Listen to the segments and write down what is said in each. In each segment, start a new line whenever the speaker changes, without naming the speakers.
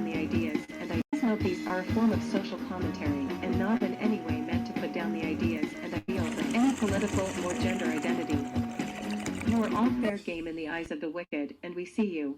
down the ideas, and some of these are a form of social commentary, and not in any way meant to put down the ideas and ideals of any political or gender identity. You are all fair game in the eyes of the wicked, and we see you.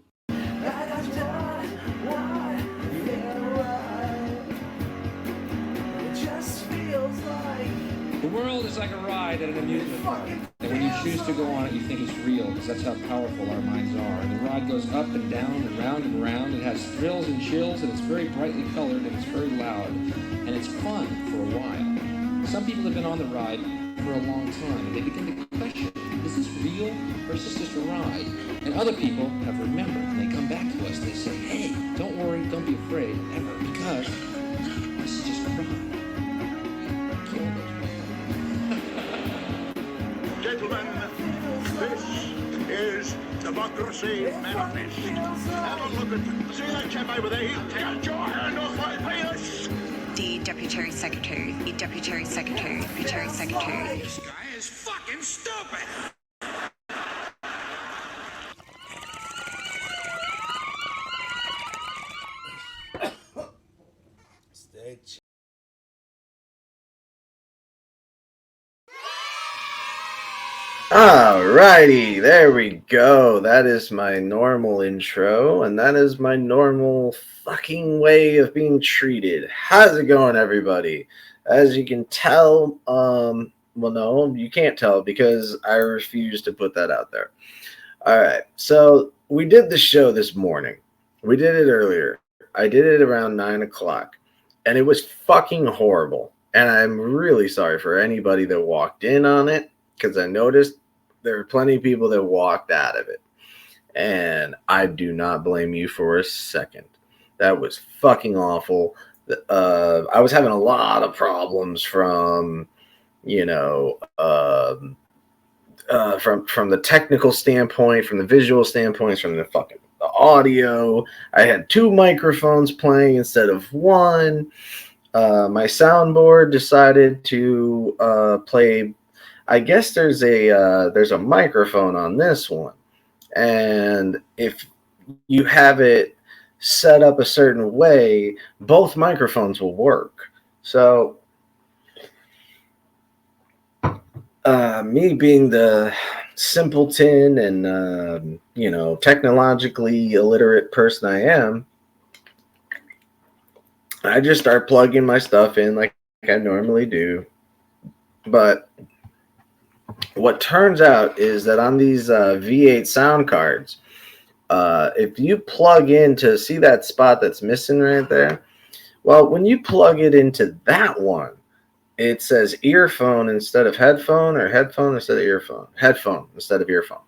The world is like a ride at an amusement park. And when you choose to go on it, you think it's real, because that's how powerful our minds are. And the ride goes up and down and round and round. It has thrills and chills, and it's very brightly colored, and it's very loud. And it's fun for a while. Some people have been on the ride for a long time, and they begin to question, is this real, or is this just a ride? And other people have remembered, and they come back to us, they say, hey, don't worry, don't be afraid, ever, because this is just a ride.
Gentlemen, this is Democracy Manifest. Have a look at, see that chap over there? He'll take your hand off my penis.
The Deputy Secretary, the Deputy Secretary, Deputy Secretary.
This guy is fucking stupid.
Stay chill. Alrighty, there we go. That is my normal intro, and that is my normal fucking way of being treated. How's it going, everybody? As you can tell, well, no, you can't tell because I refuse to put that out there. Alright, so we did the show this morning. We did it earlier. I did it around 9 o'clock, and it was fucking horrible. And I'm really sorry for anybody that walked in on it, because I noticed there were plenty of people that walked out of it. And I do not blame you for a second. That was fucking awful. I was having a lot of problems from, you know, from the technical standpoint, from the visual standpoint, from the fucking the audio. I had two microphones playing instead of one. My soundboard decided to play. I guess there's a microphone on this one, and if you have it set up a certain way, both microphones will work. So, me being the simpleton and you know, technologically illiterate person I am, I just start plugging my stuff in like I normally do, but what turns out is that on these V8 sound cards, if you plug into, see that spot that's missing right there? Well, when you plug it into that one, it says earphone instead of headphone, or headphone instead of earphone, headphone instead of earphone.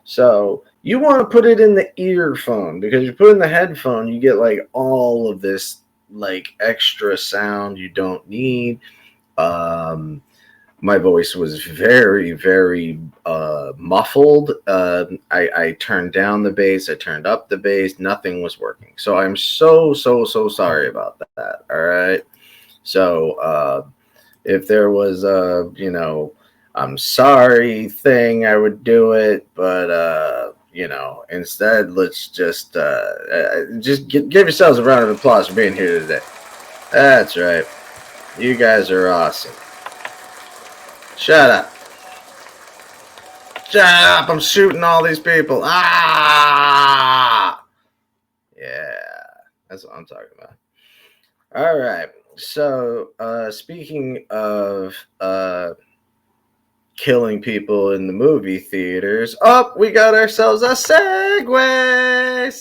So you want to put it in the earphone, because you put in the headphone, you get like all of this like extra sound you don't need. My voice was very, very muffled. I turned down the bass. I turned up the bass. Nothing was working. So I'm so sorry about that. All right. So if there was a, you know, I'm sorry thing, I would do it. But, you know, instead, let's just give yourselves a round of applause for being here today. That's right. You guys are awesome. Shut up. Shut up. I'm shooting all these people. Ah! Yeah. That's what I'm talking about. All right. So, speaking of killing people in the movie theaters, we got ourselves a segue.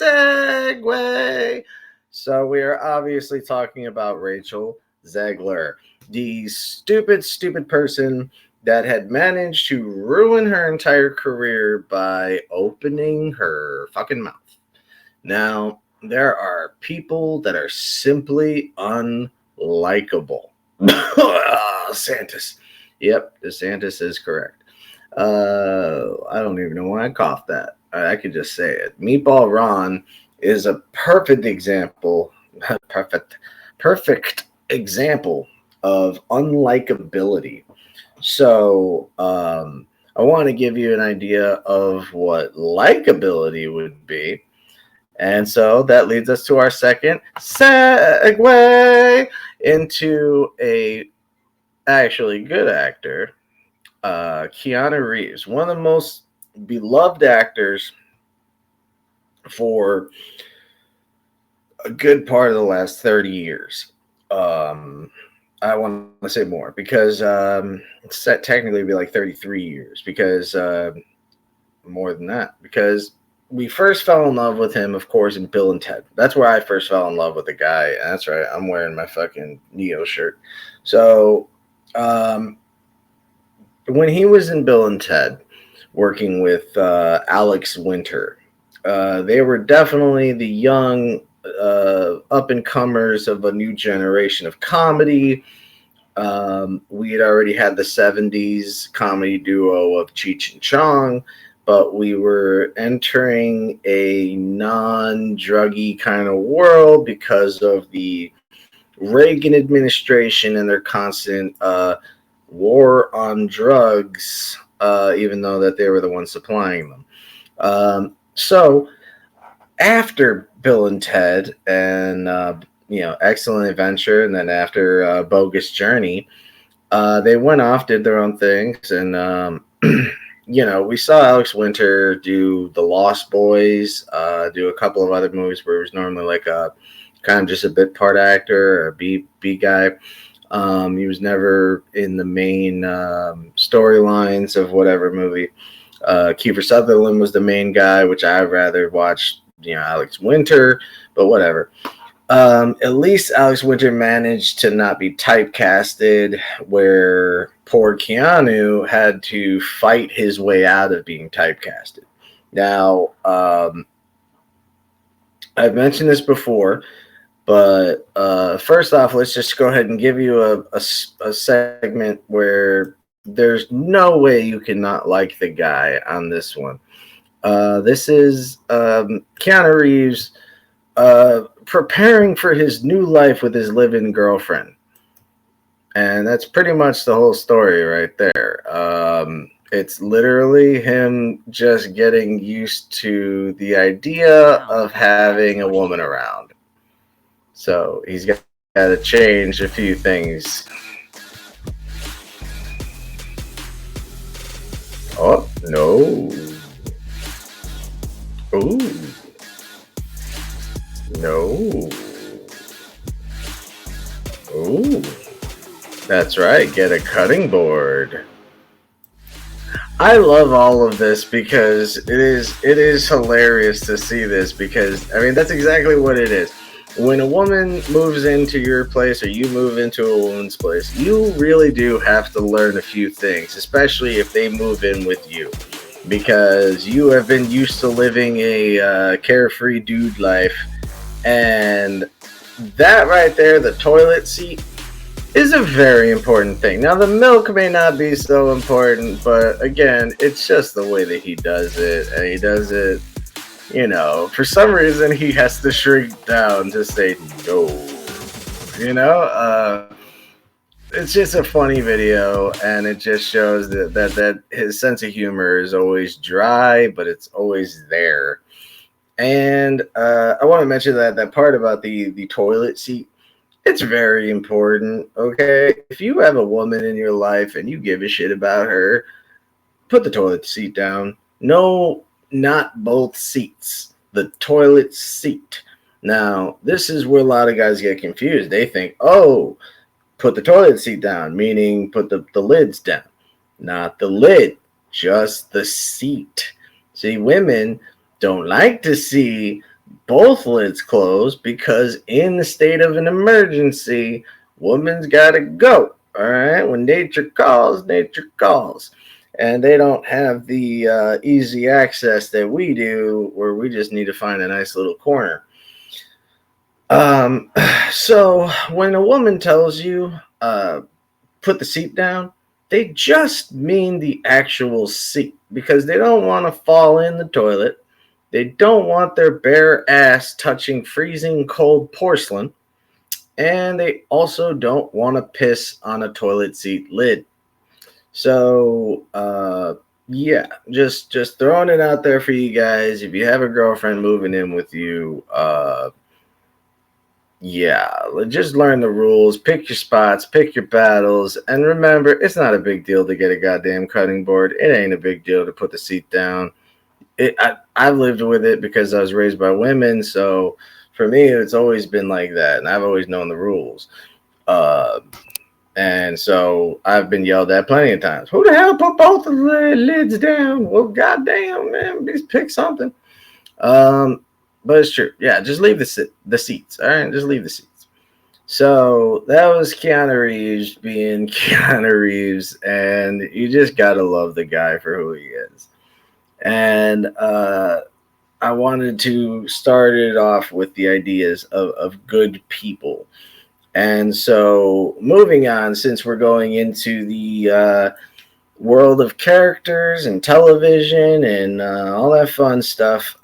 So, we are obviously talking about Rachel Zegler, the stupid person that had managed to ruin her entire career by opening her fucking mouth. Now, there are people that are simply unlikable. DeSantis. Yep, DeSantis is correct. I don't even know why I coughed that. I could just say it. Meatball Ron is a perfect example. Perfect example of unlikability. So I want to give you an idea of what likability would be. And so that leads us to our second segue into a actually good actor, Keanu Reeves, one of the most beloved actors for a good part of the last 30 years. I want to say more because it's technically be like 33 years because more than that because we first fell in love with him, of course, in Bill and Ted. That's where I first fell in love with the guy. That's right. I'm wearing my fucking Neo shirt. So when he was in Bill and Ted, working with Alex Winter, they were definitely the young up and comers of a new generation of comedy. We had already had the 70s comedy duo of Cheech and Chong, but we were entering a non-druggy kind of world because of the Reagan administration and their constant war on drugs, even though that they were the ones supplying them. So after Bill and Ted and Excellent Adventure, and then after Bogus Journey, they went off, did their own things, and we saw Alex Winter do The Lost Boys, do a couple of other movies where he was normally like a kind of just a bit part actor or a B guy. He was never in the main storylines of whatever movie. Kiefer Sutherland was the main guy, which I'd rather watch, Alex Winter, but whatever. At least Alex Winter managed to not be typecasted, where poor Keanu had to fight his way out of being typecasted. Now, I've mentioned this before, but first off, let's just go ahead and give you a segment where there's no way you cannot like the guy on this one. This is Keanu Reeves preparing for his new life with his live-in girlfriend. And that's pretty much the whole story right there. It's literally him just getting used to the idea of having a woman around. So he's got to change a few things. Oh, no. Ooh. No. Ooh. That's right. Get a cutting board. I love all of this because it is hilarious to see this because, that's exactly what it is. When a woman moves into your place or you move into a woman's place, you really do have to learn a few things, especially if they move in with you, because you have been used to living a carefree dude life. And that right there, the toilet seat, is a very important thing. Now, the milk may not be so important, but again, it's just the way that he does it. And he does it, for some reason, he has to shrink down to say no. It's just a funny video, and it just shows that his sense of humor is always dry, but it's always there. And I want to mention that part about the toilet seat. It's very important, okay? If you have a woman in your life and you give a shit about her, put the toilet seat down. No, not both seats. The toilet seat. Now, this is where a lot of guys get confused. They think, oh, put the toilet seat down, meaning put the lids down. Not the lid, just the seat. See, women don't like to see both lids closed because in the state of an emergency, woman's got to go. All right, when nature calls, nature calls. And they don't have the easy access that we do, where we just need to find a nice little corner. So when a woman tells you, put the seat down, they just mean the actual seat, because they don't want to fall in the toilet. They don't want their bare ass touching freezing cold porcelain. And they also don't want to piss on a toilet seat lid. So, yeah, just throwing it out there for you guys. If you have a girlfriend moving in with you, yeah, just learn the rules, pick your spots, pick your battles, and remember, it's not a big deal to get a goddamn cutting board. It ain't a big deal to put the seat down. I've lived with it because I was raised by women, so for me, it's always been like that, and I've always known the rules. Uh, and so I've been yelled at plenty of times. Who the hell put both of the lids down? Well, goddamn, man, just pick something. But it's true. Yeah, just leave the seats. All right, just leave the seats. So that was Keanu Reeves being Keanu Reeves, and you just gotta love the guy for who he is. And I wanted to start it off with the ideas of good people. And so, moving on, since we're going into the world of characters and television and all that fun stuff,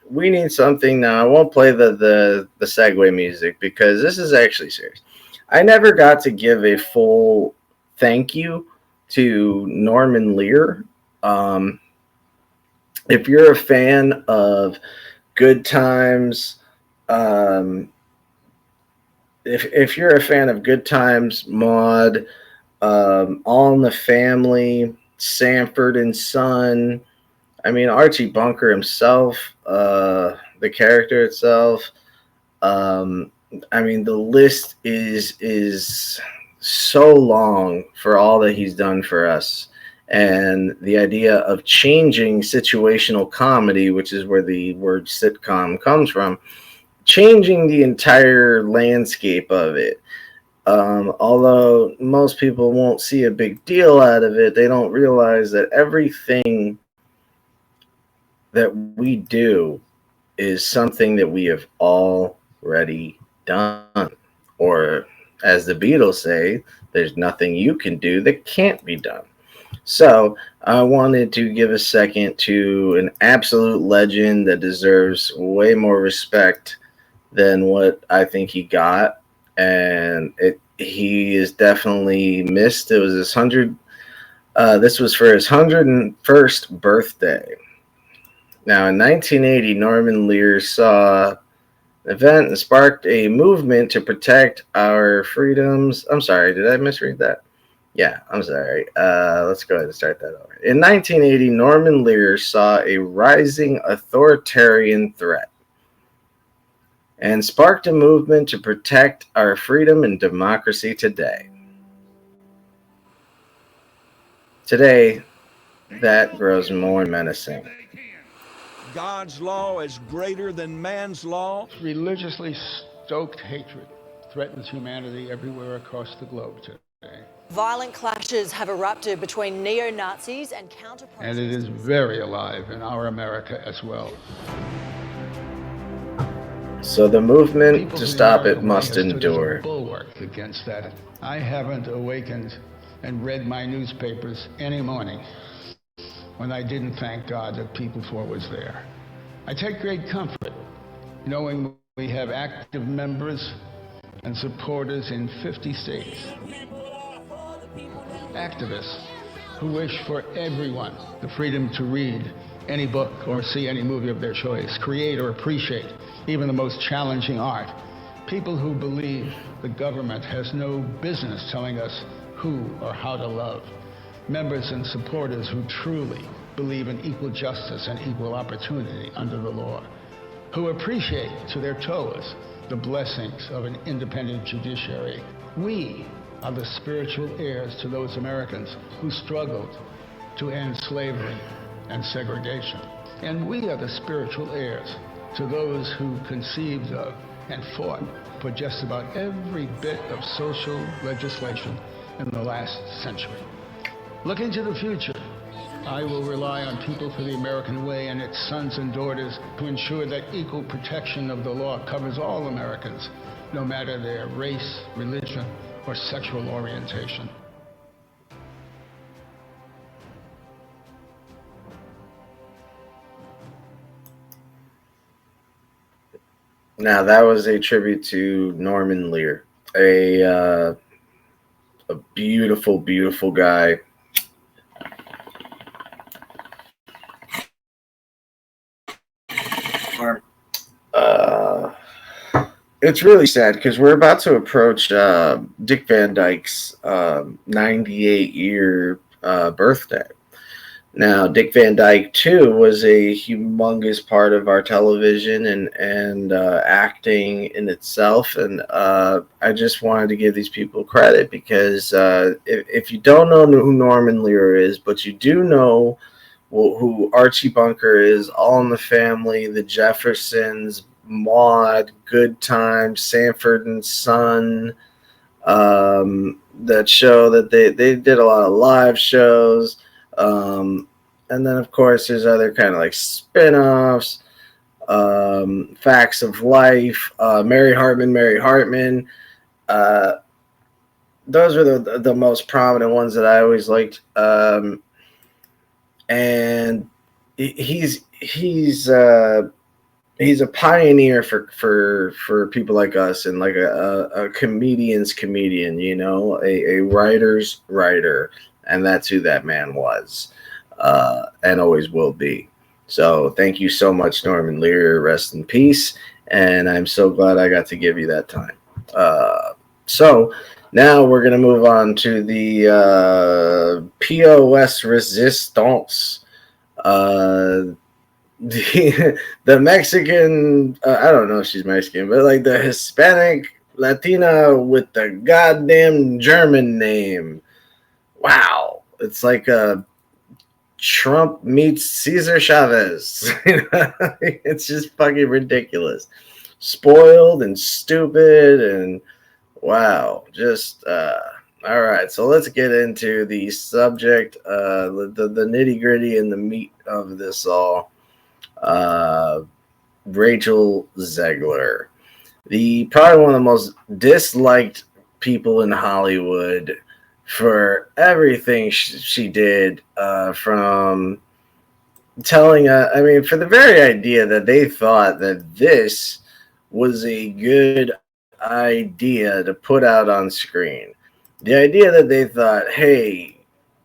we need something now. I won't play the segue music because this is actually serious. I never got to give a full thank you to Norman Lear. If you're a fan of Good Times, if you're a fan of Good Times, Maud, All in the Family, Sanford and Son, I mean Archie Bunker himself, the character itself. I mean the list is so long for all that he's done for us. And the idea of changing situational comedy, which is where the word sitcom comes from, changing the entire landscape of it. Although most people won't see a big deal out of it, they don't realize that everything that we do is something that we have already done. Or, as the Beatles say, there's nothing you can do that can't be done. So I wanted to give a second to an absolute legend that deserves way more respect than what I think he got, and he is definitely missed. It was his 100. This was for his 101st birthday. Now, in 1980, Norman Lear saw an event and sparked a movement to protect our freedoms. I'm sorry, did I misread that? Yeah, I'm sorry. Let's go ahead and start that over. In 1980, Norman Lear saw a rising authoritarian threat and sparked a movement to protect our freedom and democracy today. Today, that grows more menacing.
God's law is greater than man's law.
Religiously stoked hatred threatens humanity everywhere across the globe today.
Violent clashes have erupted between neo-Nazis and counter-protesters.
And it is very alive in our America as well.
So the movement
People
to stop it
American
must
way has stood as a
endure.
bulwark against that. I haven't awakened and read my newspapers any morning when I didn't thank God that People For was there. I take great comfort knowing we have active members and supporters in 50 states. Activists who wish for everyone the freedom to read any book or see any movie of their choice, create or appreciate even the most challenging art. People who believe the government has no business telling us who or how to love. Members and supporters who truly believe in equal justice and equal opportunity under the law. Who appreciate to their toes the blessings of an independent judiciary. We are the spiritual heirs to those Americans who struggled to end slavery and segregation. And we are the spiritual heirs to those who conceived of and fought for just about every bit of social legislation in the last century. Looking to the future, I will rely on People for the American Way and its sons and daughters to ensure that equal protection of the law covers all Americans, no matter their race, religion, or sexual orientation.
Now that was a tribute to Norman Lear, a beautiful, beautiful guy. it's really sad because we're about to approach Dick Van Dyke's 98-year birthday. Now, Dick Van Dyke too was a humongous part of our television and acting in itself, and I just wanted to give these people credit because if you don't know who Norman Lear is, but you do know who Archie Bunker is, All in the Family, The Jeffersons, Maude, Good Times, Sanford and Son, that show that they did a lot of live shows. And then, of course, there's other kind of like spin-offs, Facts of Life, Mary Hartman. Those are the most prominent ones that I always liked. And he's a pioneer for people like us, and like a comedian's comedian, a writer's writer, and that's who that man was. And always will be. So thank you so much, Norman Lear. Rest in peace. And I'm so glad I got to give you that time. So now we're going to move on to the POS Resistance. The Mexican, I don't know if she's Mexican, but like the Hispanic Latina with the goddamn German name. Wow. It's like a Trump meets Cesar Chavez. It's just fucking ridiculous. Spoiled and stupid and wow. Just all right. So let's get into the subject, the nitty gritty and the meat of this all. Rachel Zegler, probably one of the most disliked people in Hollywood for everything she did, from telling for the very idea that they thought that this was a good idea to put out on screen. The idea that they thought, hey,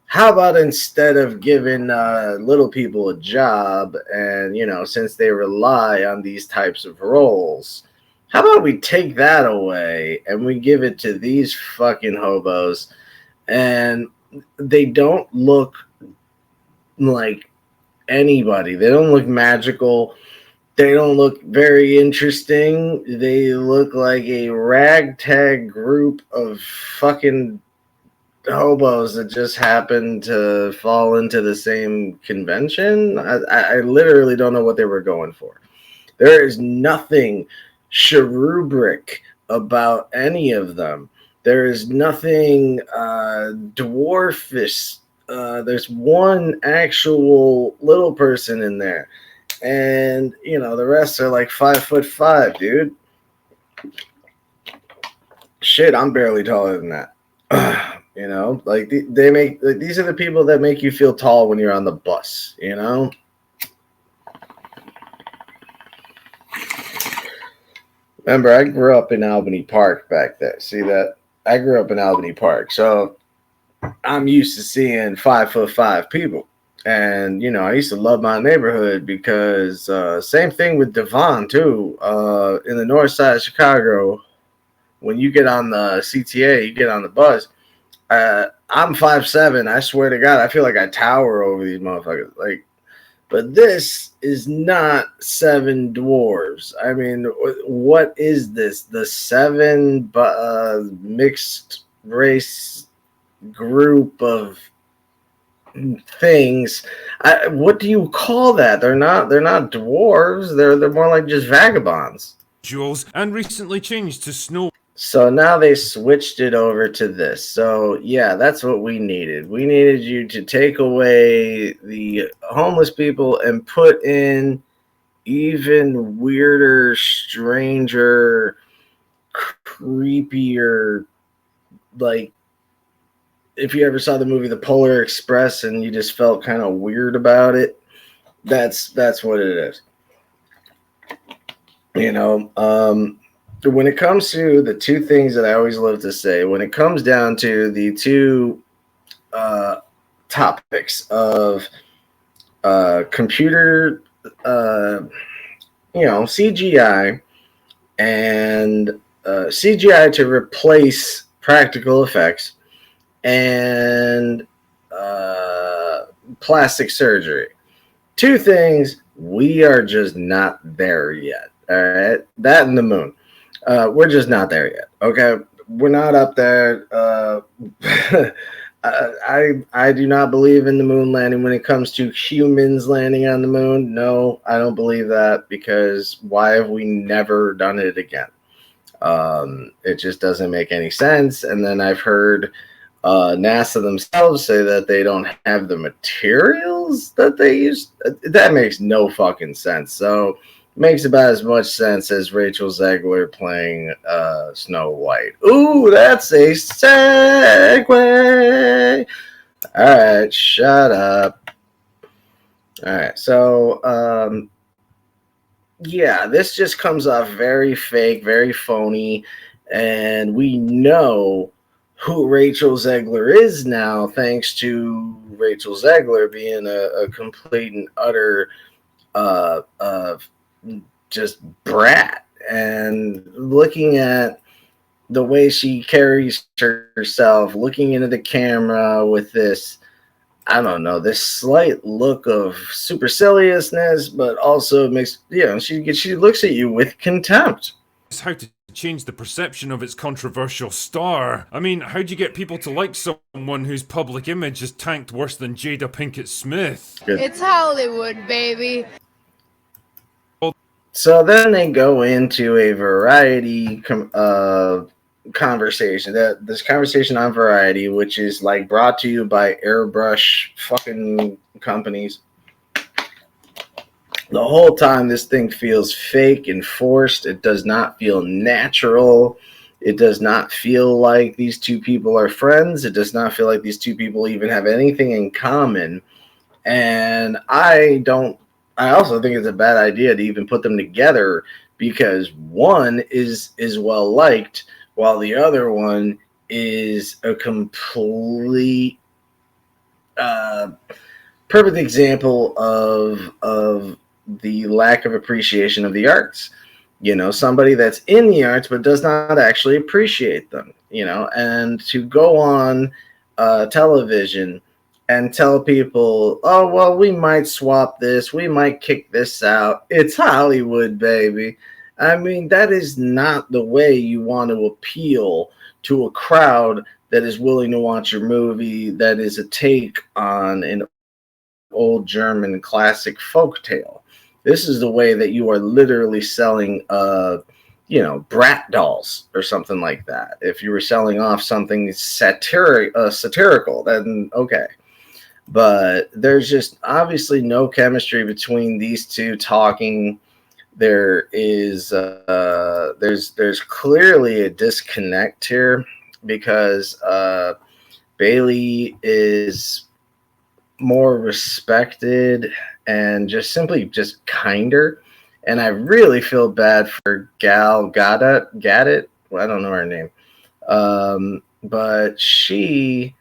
how about instead of giving little people a job, and since they rely on these types of roles, how about we take that away and we give it to these fucking hobos? And they don't look like anybody. They don't look magical. They don't look very interesting. They look like a ragtag group of fucking hobos that just happened to fall into the same convention. I literally don't know what they were going for. There is nothing cherubic about any of them. There is nothing dwarfish. There's one actual little person in there. And, the rest are like 5'5", dude. Shit, I'm barely taller than that. Like they make, like, these are the people that make you feel tall when you're on the bus, Remember, I grew up in Albany Park back there. See that? I grew up in Albany Park, so I'm used to seeing 5'5" people. And, I used to love my neighborhood because same thing with Devon, too. In the north side of Chicago, when you get on the CTA, you get on the bus, I'm 5'7". I swear to God, I feel like I tower over these motherfuckers. But this is not seven dwarves. I mean, what is this? The seven mixed race group of things. What do you call that? They're not dwarves. They're more like just vagabonds.
Jules, and recently changed to snow.
So now they switched it over to this. So yeah, that's what we needed. We needed you to take away the homeless people and put in even weirder, stranger, creepier, like, if you ever saw the movie The Polar Express and you just felt kind of weird about it, that's what it is. When it comes to the two things that I always love to say, when it comes down to the two topics of computer, CGI and CGI to replace practical effects, and plastic surgery. Two things, we are just not there yet. All right, that and the moon. We're just not there yet. Okay, we're not up there. I do not believe in the moon landing when it comes to humans landing on the moon. No, I don't believe that, because why have we never done it again? It just doesn't make any sense. And then I've heard NASA themselves say that they don't have the materials that they use. That makes no fucking sense. So it makes about as much sense as Rachel Zegler playing Snow White. Ooh, that's a segue. All right, shut up. All right, so yeah, this just comes off very fake, very phony, and we know who Rachel Zegler is now, thanks to Rachel Zegler being a complete and utter just brat. And looking at the way she carries herself, looking into the camera with this, I don't know, this slight look of superciliousness, but also makes, she looks at you with contempt.
How to change the perception of its controversial star. I mean, how do you get people to like someone whose public image is tanked worse than Jada Pinkett Smith?
It's Hollywood, baby.
So then they go into a variety conversation. This conversation on Variety, which is like brought to you by airbrush fucking companies. The whole time this thing feels fake and forced. It does not feel natural. It does not feel like these two people are friends. It does not feel like these two people even have anything in common. And I also think it's a bad idea to even put them together, because one is well liked while the other one is a complete perfect example of the lack of appreciation of the arts. Somebody that's in the arts but does not actually appreciate them, and to go on television and tell people, oh, well, we might swap this, we might kick this out. It's Hollywood, baby. I mean, that is not the way you want to appeal to a crowd that is willing to watch your movie that is a take on an old German classic folktale. This is the way that you are literally selling brat dolls or something like that. If you were selling off something satirical, then okay. But there's just obviously no chemistry between these two talking. There is there's clearly a disconnect here, because Bailey is more respected and just simply just kinder. And I really feel bad for Gal Gadot. Well, I don't know her name. But she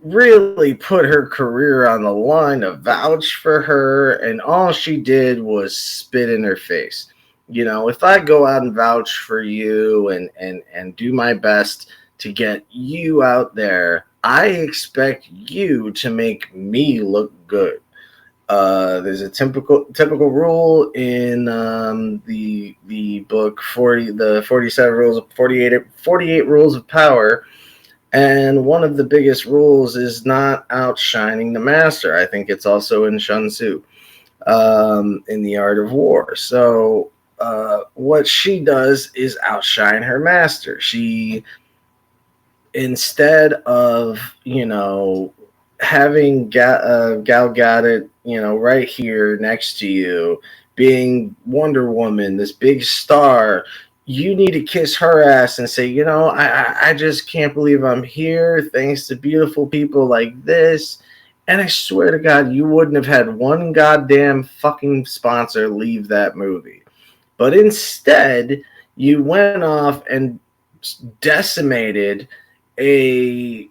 really put her career on the line to vouch for her, and all she did was spit in her face. If I go out and vouch for you and do my best to get you out there, I expect you to make me look good. There's a typical rule in the book 48 rules of power. And one of the biggest rules is not outshining the master. I think it's also in Sun Tzu, in The Art of War. So what she does is outshine her master. She, instead of, having Gal Gadot, right here next to you, being Wonder Woman, this big star, you need to kiss her ass and say, I just can't believe I'm here thanks to beautiful people like this. And I swear to God, you wouldn't have had one goddamn fucking sponsor leave that movie. But instead, you went off and decimated a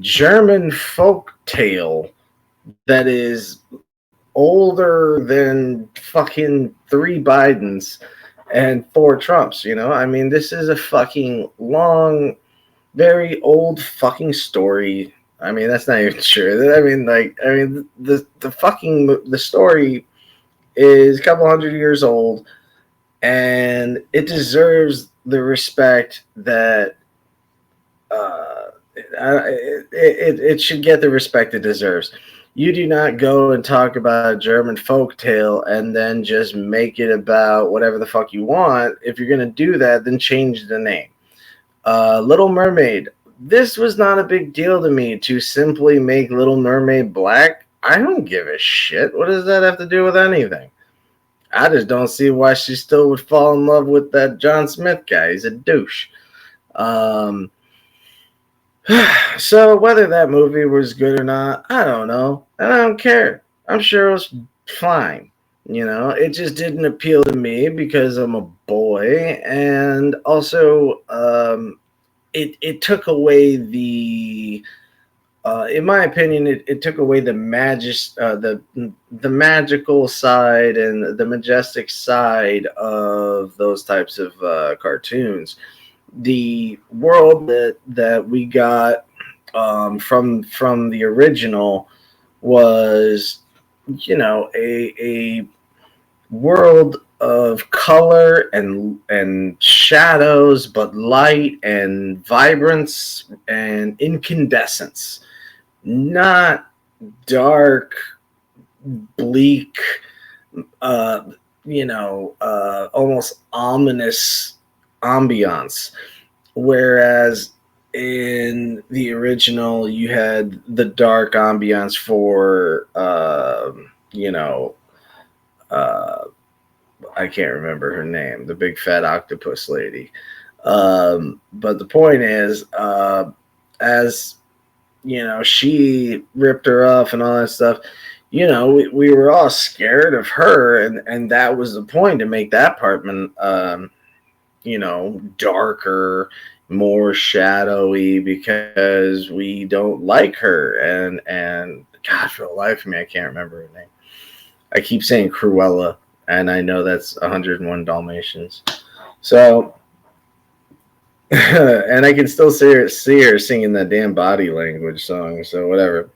German folk tale that is older than fucking 3 Bidens and 4 Trumps, you know? I mean, this is a fucking long, very old fucking story. I mean, that's not even true. The story is a couple hundred years old, and it deserves the respect that it should get the respect it deserves. You do not go and talk about a German folktale and then just make it about whatever the fuck you want. If you're gonna do that, then change the name. Little Mermaid. This was not a big deal to me to simply make Little Mermaid black. I don't give a shit. What does that have to do with anything? I just don't see why she still would fall in love with that John Smith guy. He's a douche. So whether that movie was good or not, I don't know. And I don't care. I'm sure it was fine. You know, it just didn't appeal to me because I'm a boy. And also, it took away the in my opinion, it took away the the magical side and the majestic side of those types of cartoons. The world that we got from the original was, you know, a world of color and shadows, but light and vibrance and incandescence, not dark, bleak, almost ominous ambiance. Whereas in the original, you had the dark ambiance for, I can't remember her name, the big fat octopus lady. But the point is, as you know, she ripped her off and all that stuff. You know, we were all scared of her, and that was the point, to make that part, darker, more shadowy, because we don't like her. And God, for the life of me, I can't remember her name. I keep saying Cruella, and I know that's 101 Dalmatians. So, and I can still see her singing that damn Body Language song. So whatever.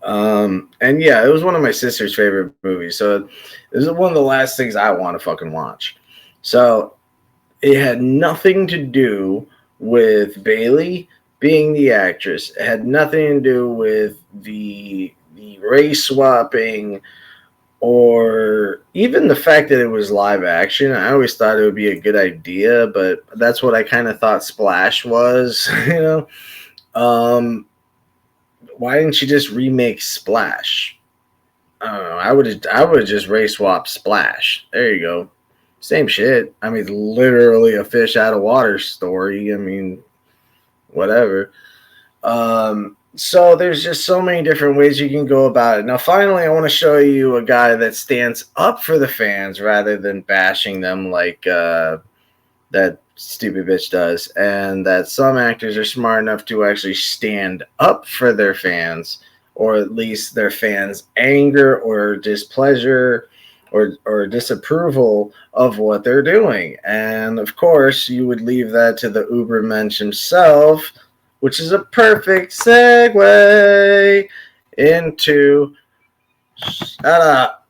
And yeah, it was one of my sister's favorite movies. So this is one of the last things I want to fucking watch. So it had nothing to do with Bailey being the actress. It had nothing to do with the race swapping, or even the fact that it was live action. I always thought it would be a good idea, but that's what I kind of thought Splash was, you know. Why didn't you just remake Splash? I don't know. I would just race swap Splash. There you go. Same shit. I mean, literally a fish out of water story. I mean, whatever. So there's just so many different ways you can go about it. Now, finally, I want to show you a guy that stands up for the fans rather than bashing them like that stupid bitch does. And that some actors are smart enough to actually stand up for their fans, or at least their fans' anger or displeasure or disapproval of what they're doing. And of course, you would leave that to the Ubermensch himself, which is a perfect segue into, shut up,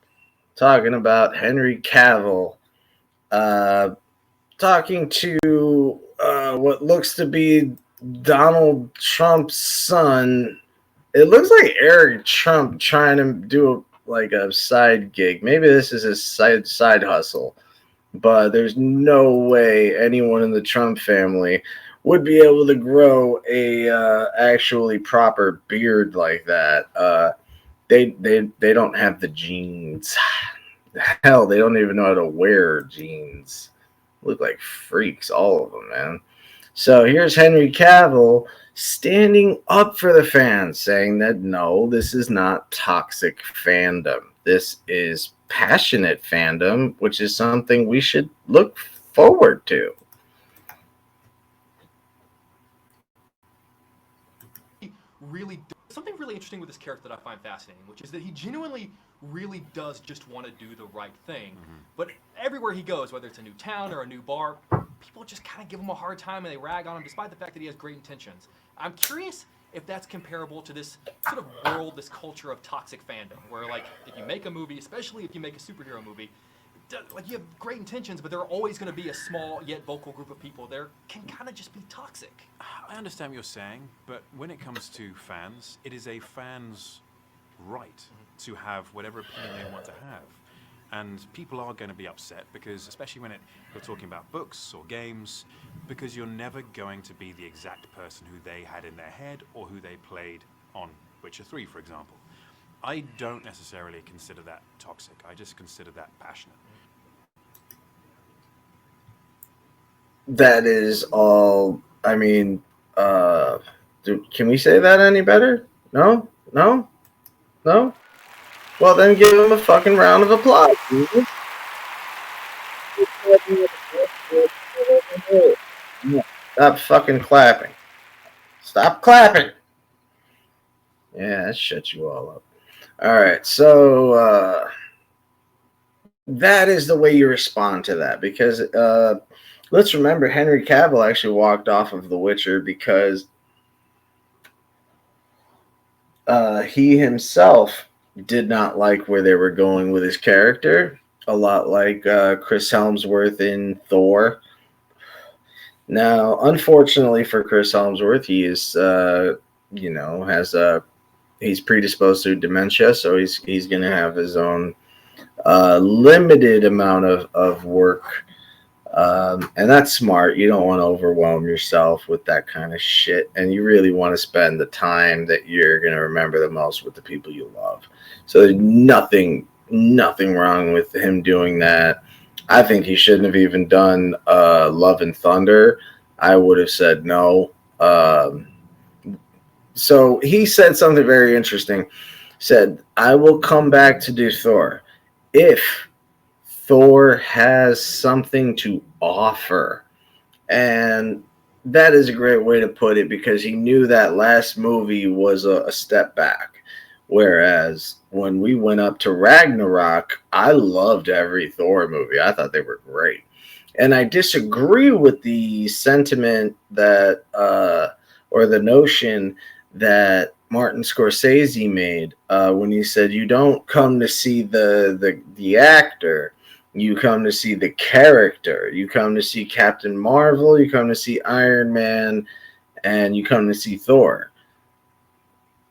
talking about Henry Cavill, talking to what looks to be Donald Trump's son. It looks like Eric Trump trying to do a side gig. Maybe this is his side hustle, but there's no way anyone in the Trump family would be able to grow a actually proper beard like that. They don't have the genes. Hell, they don't even know how to wear jeans. Look like freaks, all of them, man. So here's Henry Cavill standing up for the fans, saying that no, this is not toxic fandom. This is passionate fandom, which is something we should look forward to.
Really something really interesting with this character that I find fascinating, which is that he genuinely really does just want to do the right thing. But everywhere he goes, whether it's a new town or a new bar, people just kind of give him a hard time and they rag on him despite the fact that he has great intentions. I'm curious if that's comparable to this sort of world, this culture of toxic fandom, where like if you make a movie, especially if you make a superhero movie, like you have great intentions, but there are always going to be a small yet vocal group of people there can kind of just be toxic.
I understand what you're saying, but when it comes to fans, it is a fan's right to have whatever opinion they want to have. And people are going to be upset because, especially when you're talking about books or games, because you're never going to be the exact person who they had in their head or who they played on Witcher 3, for example. I don't necessarily consider that toxic. I just consider that passionate.
That is all. I mean, can we say that any better? No? No? No? Well, then give him a fucking round of applause. Stop fucking clapping. Stop clapping. Yeah, that shut you all up. All right, so that is the way you respond to that, because let's remember Henry Cavill actually walked off of The Witcher because he himself did not like where they were going with his character, a lot like Chris Hemsworth in Thor. Now, unfortunately for Chris Hemsworth, he is, he's predisposed to dementia, so he's going to have his own limited amount of work. And that's smart. You don't want to overwhelm yourself with that kind of shit. And you really want to spend the time that you're going to remember the most with the people you love. So there's nothing wrong with him doing that. I think he shouldn't have even done Love and Thunder. I would have said no. So he said something very interesting. Said, I will come back to do Thor if Thor has something to offer. And that is a great way to put it, because he knew that last movie was a step back. Whereas when we went up to Ragnarok, I loved every Thor movie. I thought they were great. And I disagree with the sentiment that, or the notion that Martin Scorsese made when he said, you don't come to see the actor, you come to see the character. You come to see Captain Marvel, you come to see Iron Man, and you come to see Thor.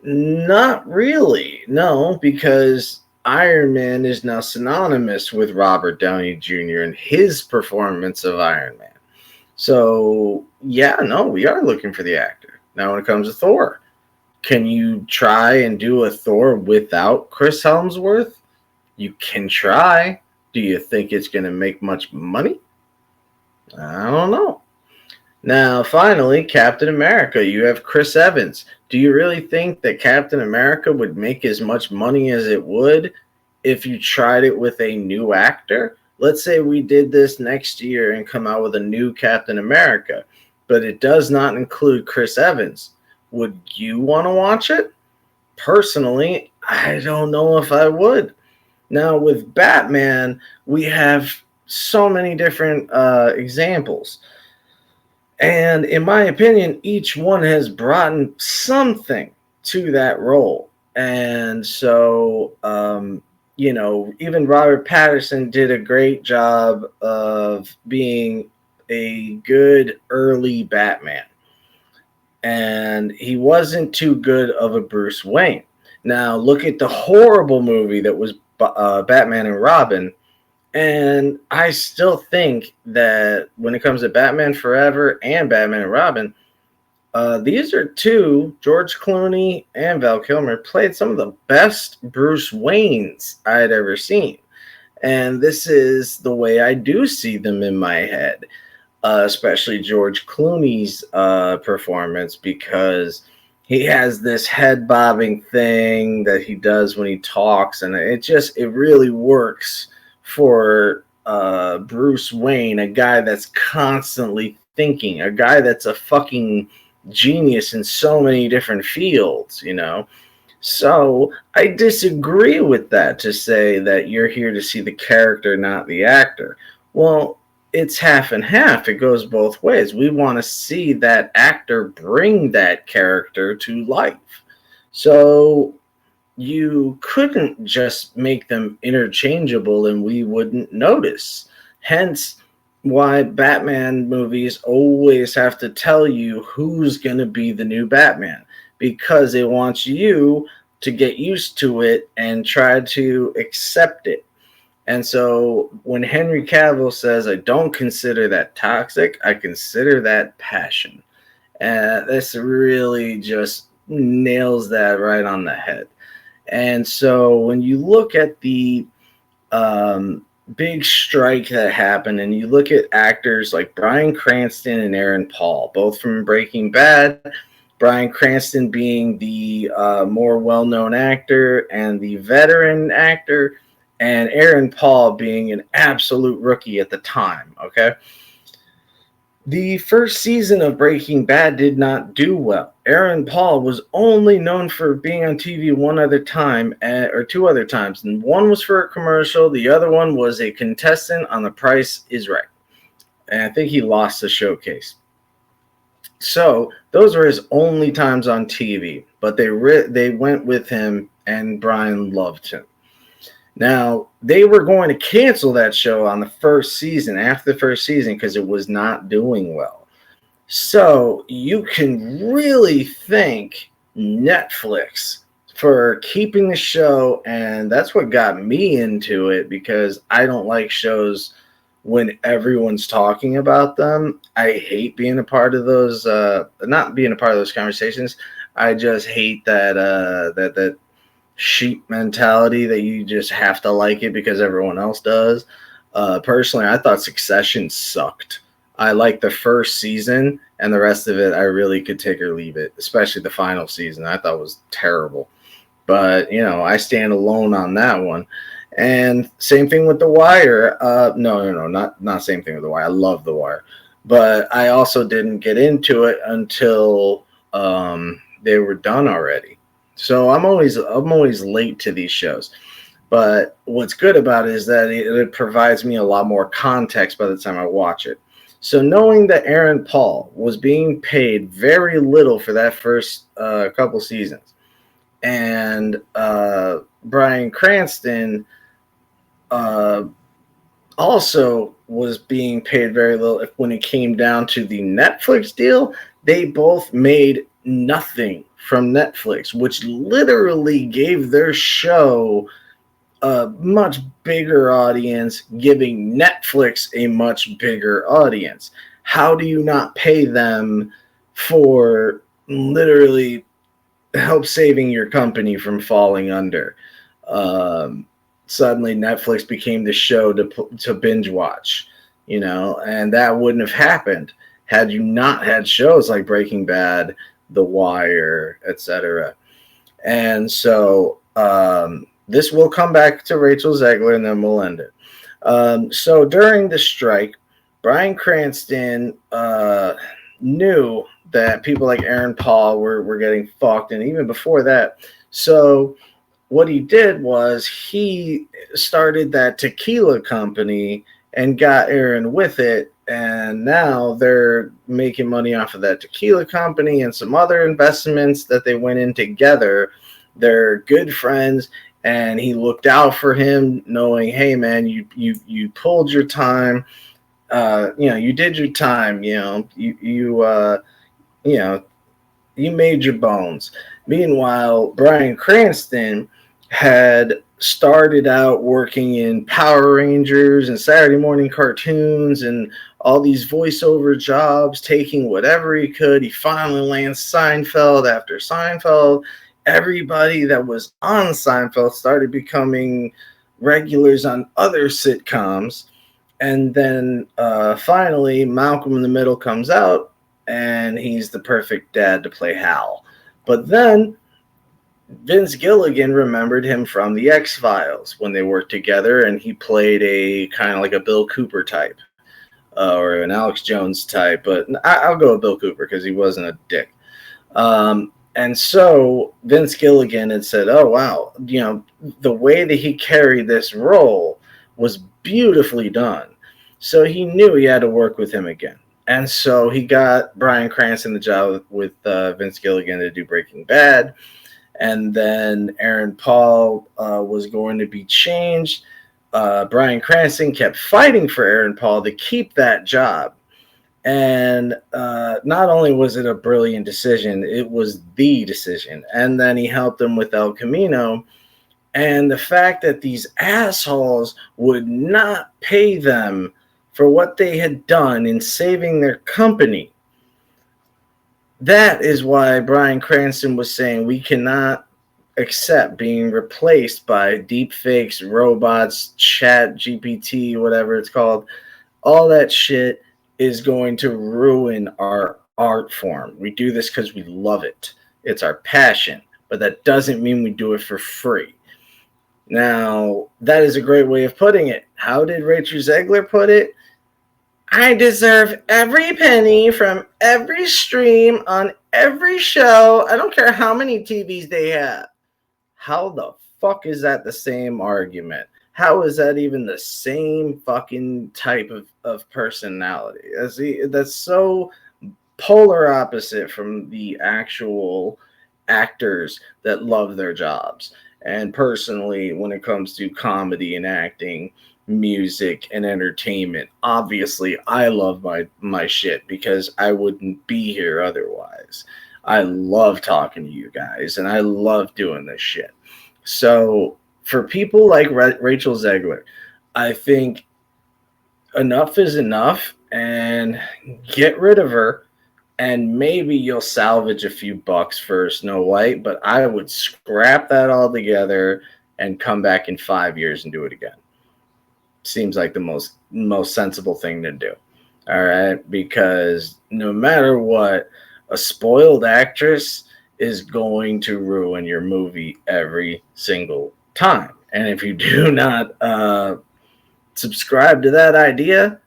Not really, no, because Iron Man is now synonymous with Robert Downey Jr. and his performance of Iron Man. So, yeah, no, we are looking for the actor. Now, when it comes to Thor, can you try and do a Thor without Chris Hemsworth? You can try. Do you think it's going to make much money? I don't know. Now, finally, Captain America. You have Chris Evans. Do you really think that Captain America would make as much money as it would if you tried it with a new actor? Let's say we did this next year and come out with a new Captain America, but it does not include Chris Evans. Would you want to watch it? Personally, I don't know if I would. Now, with Batman, we have so many different examples. And in my opinion, each one has brought something to that role. And so, even Robert Pattinson did a great job of being a good early Batman. And he wasn't too good of a Bruce Wayne. Now, look at the horrible movie that was Batman and Robin. And I still think that when it comes to Batman Forever and Batman and Robin, these are two, George Clooney and Val Kilmer, played some of the best Bruce Waynes I had ever seen. And this is the way I do see them in my head, especially George Clooney's performance, because he has this head bobbing thing that he does when he talks, and it really works for Bruce Wayne, a guy that's constantly thinking, a guy that's a fucking genius in so many different fields, you know. So I disagree with that, to say that you're here to see the character, not the actor. Well, it's half and half. It goes both ways. We want to see that actor bring that character to life. So you couldn't just make them interchangeable and we wouldn't notice. Hence, why Batman movies always have to tell you who's going to be the new Batman, because it wants you to get used to it and try to accept it. And so when Henry Cavill says, I don't consider that toxic, I consider that passion. And this really just nails that right on the head. And so when you look at the big strike that happened, and you look at actors like Bryan Cranston and Aaron Paul, both from Breaking Bad, Bryan Cranston being the more well-known actor and the veteran actor, and Aaron Paul being an absolute rookie at the time, okay? The first season of Breaking Bad did not do well. Aaron Paul was only known for being on TV one other time, or two other times. And one was for a commercial. The other one was a contestant on The Price is Right. And I think he lost the showcase. So those were his only times on TV. But they went with him, and Brian loved him. Now, they were going to cancel that show on the first season, after the first season, because it was not doing well. So you can really thank Netflix for keeping the show, and that's what got me into it, because I don't like shows when everyone's talking about them. I hate being a part of those, not being a part of those conversations. I just hate that sheep mentality that you just have to like it because everyone else does. Personally, I thought Succession sucked. I liked the first season, and the rest of it I really could take or leave it, especially the final season. I thought was terrible. But, you know, I stand alone on that one. And same thing with The Wire. No, not same thing with The Wire. I love The Wire. But I also didn't get into it until they were done already. So I'm always late to these shows. But what's good about it is that it provides me a lot more context by the time I watch it. So knowing that Aaron Paul was being paid very little for that first couple seasons, and Bryan Cranston also was being paid very little when it came down to the Netflix deal, they both made nothing from Netflix, which literally gave their show a much bigger audience, giving Netflix a much bigger audience. How do you not pay them for literally help saving your company from falling under? Suddenly Netflix became the show to binge watch, you know, and that wouldn't have happened had you not had shows like Breaking Bad, The Wire, etc. And so this will come back to Rachel Zegler, and then we'll end it. So during the strike, Bryan Cranston knew that people like Aaron Paul were getting fucked, and even before that. So what he did was he started that tequila company and got Aaron with it. And now they're making money off of that tequila company and some other investments that they went in together. They're good friends, and he looked out for him, knowing, hey man, you pulled your time, you did your time, you made your bones. Meanwhile, Bryan Cranston had started out working in Power Rangers and Saturday morning cartoons and all these voiceover jobs, taking whatever he could. He finally lands Seinfeld after Seinfeld. Everybody that was on Seinfeld started becoming regulars on other sitcoms. And then finally, Malcolm in the Middle comes out, and he's the perfect dad to play Hal. But then Vince Gilligan remembered him from the X-Files when they worked together, and he played a kind of like a Bill Cooper type or an Alex Jones type. But I'll go with Bill Cooper because he wasn't a dick. And so Vince Gilligan had said, oh, wow, you know, the way that he carried this role was beautifully done. So he knew he had to work with him again. And so he got Bryan Cranston the job with Vince Gilligan to do Breaking Bad. And then Aaron Paul was going to be changed. Bryan Cranston kept fighting for Aaron Paul to keep that job. And not only was it a brilliant decision, it was the decision. And then he helped him with El Camino. And the fact that these assholes would not pay them for what they had done in saving their company. That is why Bryan Cranston was saying we cannot accept being replaced by deep fakes, robots, chat, GPT, whatever it's called. All that shit is going to ruin our art form. We do this because we love it. It's our passion, but that doesn't mean we do it for free. Now, that is a great way of putting it. How did Rachel Zegler put it? I deserve every penny from every stream on every show. I don't care how many TVs they have. How the fuck is that the same argument? How is that even the same fucking type of personality? That's so polar opposite from the actual actors that love their jobs. And personally, when it comes to comedy and acting, music and entertainment, obviously I love my shit because I wouldn't be here otherwise. I love talking to you guys and I love doing this shit. So for people like Rachel Zegler, I think enough is enough and get rid of her, and maybe you'll salvage a few bucks for Snow White, but I would scrap that all together and come back in 5 years and do it again. Seems like the most sensible thing to do. All right, because no matter what, a spoiled actress is going to ruin your movie every single time. And if you do not subscribe to that idea,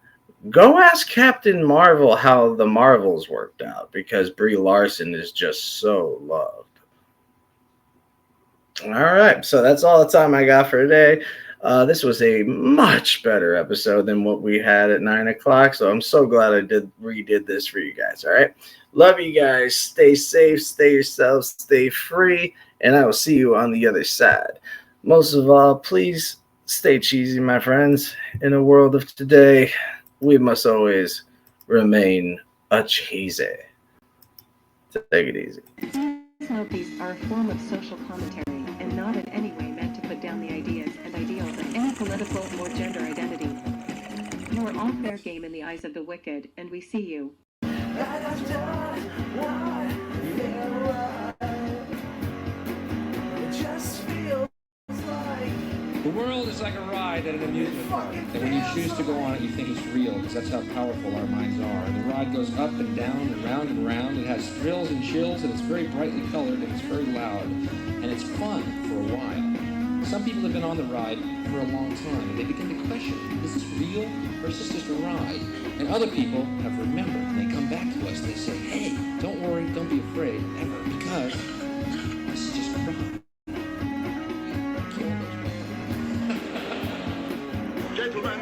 go ask Captain Marvel how the Marvels worked out, because Brie Larson is just so loved. All right, so that's all the time I got for today. This was a much better episode than what we had at 9 o'clock, so I'm so glad I redid this for you guys. All right, love you guys. Stay safe, stay yourselves, stay free, and I will see you on the other side. Most of all, please stay cheesy, my friends. In a world of today, we must always remain a cheesy. Take it easy.
These selfies are a form of social commentary and not in any way meant to put down the ideas and ideals of any political or gender identity. You are all fair game in the eyes of the wicked, and we see you.
The world is like a ride at an amusement park, and when you choose to go on it, you think it's real, because that's how powerful our minds are. And the ride goes up and down and round and round. It has thrills and chills, and it's very brightly colored, and it's very loud, and it's fun for a while. Some people have been on the ride for a long time, and they begin to question, is this real, or is this just a ride? And other people have remembered, and they come back to us, and they say, hey, don't worry, don't be afraid, ever, because this is just a ride.
Gentlemen,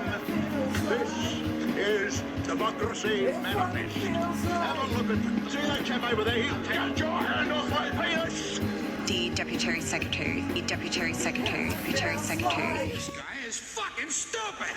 this is Democracy Manifest. Have a look at, see that chap over there? He'll take your hand off my penis.
The Deputy Secretary, the Deputy Secretary, Deputy Secretary.
This guy is fucking stupid.